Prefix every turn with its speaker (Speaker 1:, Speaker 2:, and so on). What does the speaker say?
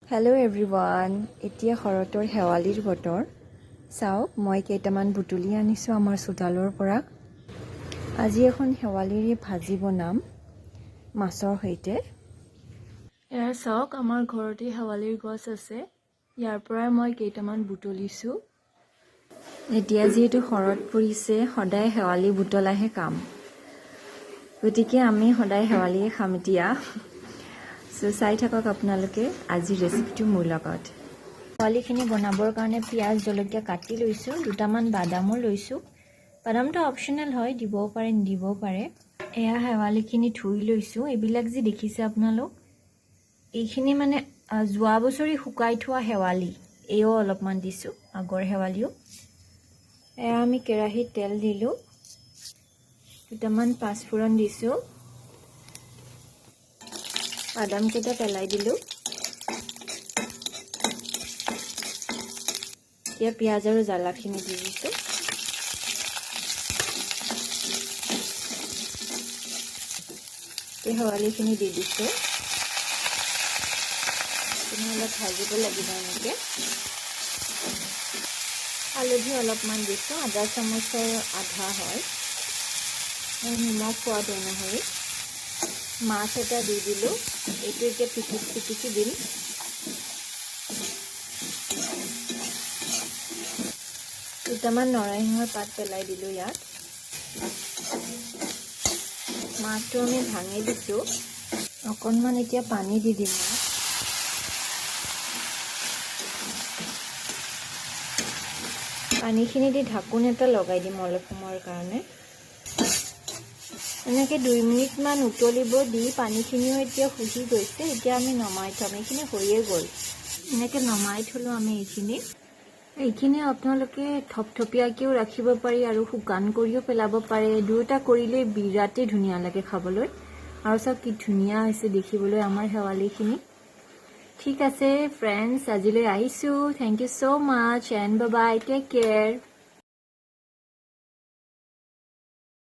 Speaker 1: Hello everyone, এতিয়া হৰতৰ হেৱালিৰ বতৰ চাওক মই কেইটামান বুটলি আনিছো আমাৰ চোতালৰ পৰা আজি এখন হেৱালিৰ ভাজি বনাম মাছৰ সৈতে এয়া চাওক আমাৰ ঘৰতে হেৱালিৰ গছ আছে ইয়াৰ পৰা মই কেইটামান বুটলিছো এতিয়া যেহেতু হৰত পৰিছে সদায় হেৱালি বুটলাহে কাম গতিকে আমি সদায় হেৱালিয়ে খাম এতিয়া So, চাই থাকক আপোনালোকে আজি ৰেচিপিটো মোৰ লগত হেৱালিখিনি বনাবৰ কাৰণে পিয়াজ জলকীয়া কাটি লৈছো দুটামান বাদামো লৈছো বাদামটো অপচনেল হয় দিবও পাৰে নিদিবও পাৰে এয়া হেৱালিখিনি ধুই লৈছো এবিলাক যি দেখিছে আপোনালোক এইখিনি মানে যোৱা বছৰি শুকাই থোৱা হেৱালি এও অলপমান দিছো আগৰ হেৱালিও এয়া আমি কেৰাহীত তেল দিলো দুটামান পাঁচফোৰণ দিছো বাদাম কেইটা পেলাই দিলো এতিয়া পিয়াজ আৰু জ্বালাখিনি দি দিছো হেৱালিখিনি দি দিছো অলপ ভাজিব লাগিব এনেকে হালধি অলপমান দিছো আধা চামুচৰ আধা হয় নিমখ সোৱাদ অনুসৰি মাছ এটা দি দিলো এইটো এতিয়া পিটিকি দিম দুটামান নৰসিংহৰ পাত পেলাই দিলো ইয়াত মাছটো আমি ভাঙি দিছো অকণমান এতিয়া পানী দি দিম পানীখিনি দি ঢাকোন এটা লগাই দিম অলপ সময়ৰ কাৰণে এনেকৈ 2 মিনিটমান উতলিব দি পানীখিনিও এতিয়া শুহি গৈছে এতিয়া আমি নমাই থম এইখিনি হৈয়ে গ'ল এনেকৈ নমাই থলো আমি এইখিনি আপোনালোকে থপথপীয়াকৈও ৰাখিব পাৰি আৰু শুকান কৰিও পেলাব পাৰে দুটা কৰিলে বিৰাটেই ধুনীয়া লাগে খাবলৈ আৰু সব কি ধুনীয়া হৈছে দেখিবলৈ আমাৰ হেৱালিখিনি ঠিক আছে ফ্ৰেণ্ডছ আজিলৈ আহিছো thank you so much and bye bye take care